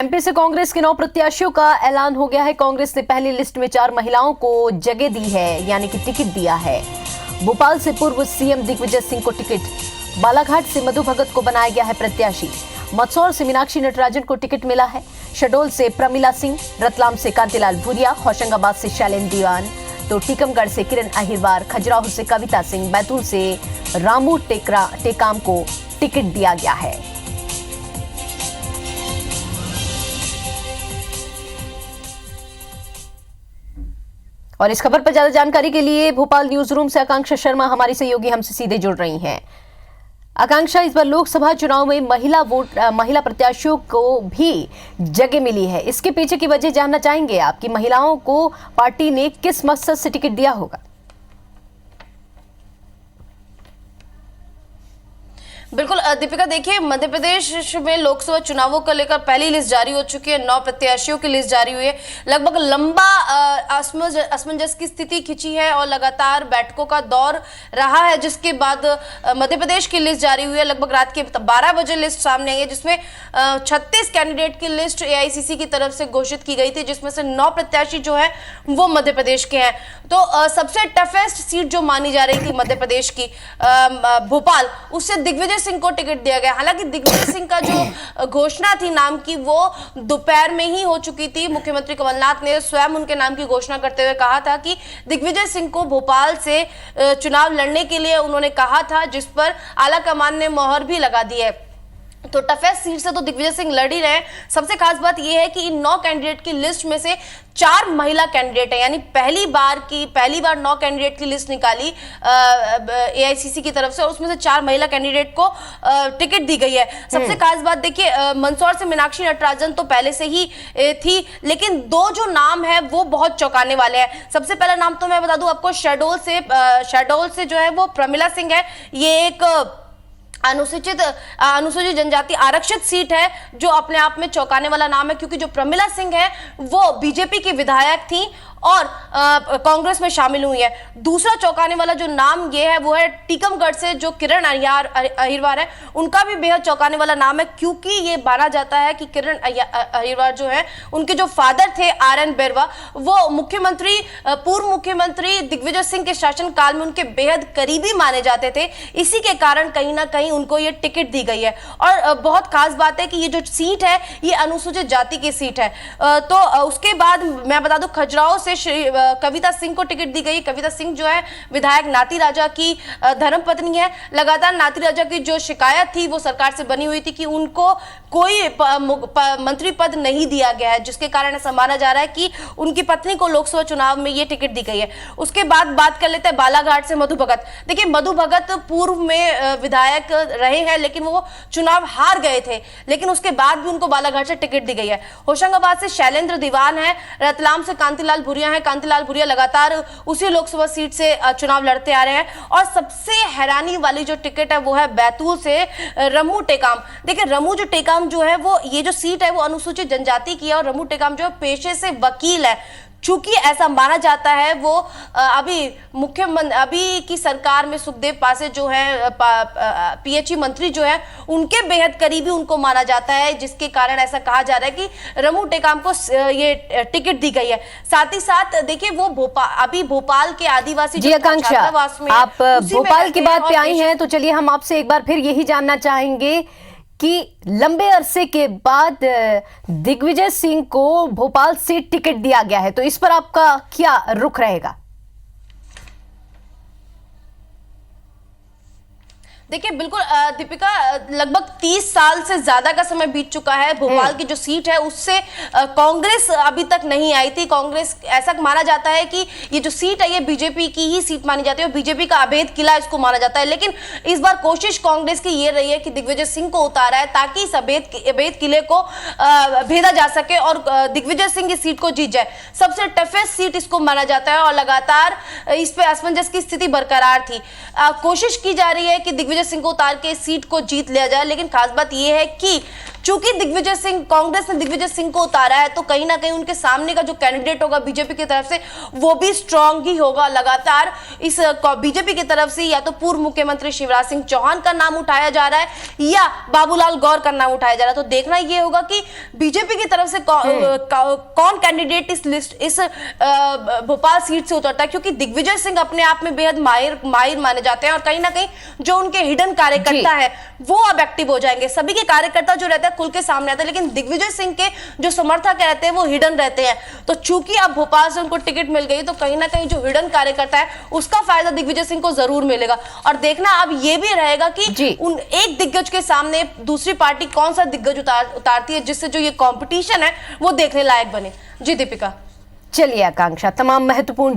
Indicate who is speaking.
Speaker 1: MP से कांग्रेस के 9 प्रत्याशियों का ऐलान हो गया है। कांग्रेस ने पहली लिस्ट में 4 महिलाओं को जगह दी है, यानी कि टिकट दिया है। भोपाल से पूर्व सीएम दिग्विजय सिंह को टिकट, बालाघाट से मधु भगत को बनाया गया है प्रत्याशी, मंदसौर से मीनाक्षी नटराजन को टिकट मिला है, शहडोल से प्रमिला सिंह, रतलाम से कांतिलाल भूरिया, होशंगाबाद से शैलेंद्र दीवान, तो टीकमगढ़ से किरण अहिरवार, खजुराहो से कविता सिंह, बैतूल से रामू टेकाम को टिकट दिया गया है। और इस खबर पर ज्यादा जानकारी के लिए भोपाल न्यूज रूम से आकांक्षा शर्मा हमारी सहयोगी हमसे सीधे जुड़ रही हैं। आकांक्षा, इस बार लोकसभा चुनाव में महिला प्रत्याशियों को भी जगह मिली है, इसके पीछे की वजह जानना चाहेंगे आप कि महिलाओं को पार्टी ने किस मकसद से टिकट दिया होगा?
Speaker 2: बिल्कुल दीपिका, देखिए मध्य प्रदेश में लोकसभा चुनावों को लेकर पहली लिस्ट जारी हो चुकी है। 9 प्रत्याशियों की लिस्ट जारी हुई है। लगभग लंबा असमंजस की स्थिति खिंची है और लगातार बैठकों का दौर रहा है, जिसके बाद मध्य प्रदेश की लिस्ट जारी हुई है। लगभग रात के 12 बजे लिस्ट सामने आई है, जिसमें 36 कैंडिडेट की लिस्ट एआईसीसी की तरफ से घोषित की गई थी, जिसमें से 9 प्रत्याशी जो है वो मध्य प्रदेश के हैं। तो सबसे टफेस्ट सीट जो मानी जा रही थी मध्य प्रदेश की, भोपाल, उससे दिग्विजय सिंह को टिकट दिया गया। हालांकि दिग्विजय सिंह का जो घोषणा थी नाम की, वो दोपहर में ही हो चुकी थी। मुख्यमंत्री कमलनाथ ने स्वयं उनके नाम की घोषणा करते हुए कहा था कि दिग्विजय सिंह को भोपाल से चुनाव लड़ने के लिए उन्होंने कहा था, जिस पर आला कमान ने मोहर भी लगा दी है। तो टफेस्ट सीट से तो दिग्विजय सिंह लड़ ही रहे हैं। सबसे खास बात यह है कि इन 9 कैंडिडेट की लिस्ट में से 4 महिला कैंडिडेट है, यानी पहली बार 9 कैंडिडेट की लिस्ट निकाली एआईसीसी की तरफ से, और उसमें से 4 महिला कैंडिडेट को टिकट दी गई है। सबसे खास बात देखिए, मंदसौर से मीनाक्षी नटराजन तो पहले से ही थी, लेकिन 2 जो नाम है वो बहुत चौंकाने वाले हैं। सबसे पहला नाम तो मैं बता दूं आपको, शहडोल से जो है वो प्रमिला सिंह है। ये एक अनुसूचित जनजाति आरक्षित सीट है, जो अपने आप में चौंकाने वाला नाम है, क्योंकि जो प्रमिला सिंह है वो बीजेपी की विधायक थी और कांग्रेस में शामिल हुई है। दूसरा चौंकाने वाला जो नाम ये है वो है टीकमगढ़ से जो किरण अहिरवार है, उनका भी बेहद चौंकाने वाला नाम है, क्योंकि ये माना जाता है कि किरण अहिरवार जो है, उनके जो फादर थे RN बेरवा, वो पूर्व मुख्यमंत्री दिग्विजय सिंह के शासनकाल में उनके बेहद करीबी माने जाते थे। इसी के कारण कहीं ना कहीं उनको ये टिकट दी गई है। और बहुत खास बात है कि ये जो सीट है ये अनुसूचित जाति की सीट है। तो उसके बाद मैं बता दूं, खजुराहो कविता सिंह को टिकट दी गई। कविता सिंह जो है विधायक नाती राजा की धर्मपत्नी है। लगातार नाती राजा की जो शिकायत थी वो सरकार से बनी हुई थी कि उनको कोई मंत्री पद नहीं दिया गया है, जिसके कारण ऐसा माना जा रहा है कि उनकी पत्नी को लोकसभा चुनाव में ये टिकट दी गई है। उसके बाद बात कर लेते हैं बालाघाट से मधु भगत। देखिए मधु भगत पूर्व में विधायक रहे हैं, लेकिन वो चुनाव हार गए थे, लेकिन उसके बाद भी उनको बालाघाट से टिकट दी गई है। होशंगाबाद से शैलेंद्र दीवान है। रतलाम से कांतिलाल भूरिया है। कांतिलाल भूरिया लगातार उसी लोकसभा सीट से चुनाव लड़ते आ रहे हैं। और सबसे हैरानी वाली जो टिकट है वो है बैतूल से रामू टेकाम। देखिए रामू जो टेकाम जो है वो, ये जो सीट है वो अनुसूचित जनजाति की है, और रामू टेकाम जो पेशे से वकील है। चूंकि ऐसा माना जाता है वो अभी की सरकार में सुखदेव पासे जो है PHE मंत्री जो है, उनके बेहद करीबी उनको माना जाता है, जिसके कारण ऐसा कहा जा रहा है कि रामू टेकाम को ये टिकट दी गई है। साथ ही साथ देखिए वो भोपाल के आदिवासी
Speaker 1: जी आकांक्षा, आप भोपाल की बात पे आई हैं, तो चलिए हम आपसे एक बार फिर यही जानना चाहेंगे कि लंबे अरसे के बाद दिग्विजय सिंह को भोपाल से टिकट दिया गया है, तो इस पर आपका क्या रुख रहेगा?
Speaker 2: देखिए बिल्कुल दीपिका, लगभग 30 साल से ज्यादा का समय बीत चुका है। भोपाल की जो सीट है उससे कांग्रेस अभी तक नहीं आई थी। कांग्रेस, ऐसा माना जाता है कि ये जो सीट है ये बीजेपी की ही सीट मानी जाती है, और बीजेपी का अभेद किला इसको माना जाता है। लेकिन इस बार कोशिश कांग्रेस की ये रही है कि दिग्विजय सिंह को उतारा है, ताकि इस अभेद किले को भेदा जा सके और दिग्विजय सिंह इस सीट को जीत जाए। सबसे टफेस्ट सीट इसको माना जाता है, और लगातार इस पे असमंजस की स्थिति बरकरार थी। कोशिश की जा रही है कि दिग्विजय सिंह को उतार के इस सीट को जीत लिया जाए, लेकिन खास बात यह है कि चूंकि दिग्विजय सिंह, कांग्रेस ने दिग्विजय सिंह को उतारा है, तो कहीं ना कहीं उनके सामने का जो कैंडिडेट होगा बीजेपी की तरफ से वो भी स्ट्रांग ही होगा। लगातार इस बीजेपी की तरफ से या तो पूर्व मुख्यमंत्री शिवराज सिंह चौहान का नाम उठाया जा रहा है या बाबूलाल गौर का नाम उठाया जा रहा है। तो देखना ये होगा कि बीजेपी की तरफ से कौन कैंडिडेट इस भोपाल सीट से उतरता है, क्योंकि दिग्विजय सिंह अपने आप में बेहद माहिर माने जाते हैं और कहीं ना कहीं जो उनके हिडन कार्यकर्ता है वो अब एक्टिव हो जाएंगे। सभी के कार्यकर्ता जो रहते हैं खुल के सामने आते हैं, लेकिन दिग्विजय सिंह के जो समर्थक रहते हैं वो हिडन रहते हैं। तो चूंकि अब भोपाल से उनको टिकट मिल गई तो कहीं ना कहीं जो हिडन कार्यकर्ता है उसका फायदा दिग्विजय सिंह को जरूर मिलेगा। और देखना अब ये भी रहेगा कि उन एक दिग्गज के सामने दूसरी पार्टी कौन सा दिग्गज उतारती है, जिससे जो ये कॉम्पिटिशन है वो देखने लायक बने। जी दीपिका।
Speaker 1: चलिए आकांक्षा, तमाम महत्वपूर्ण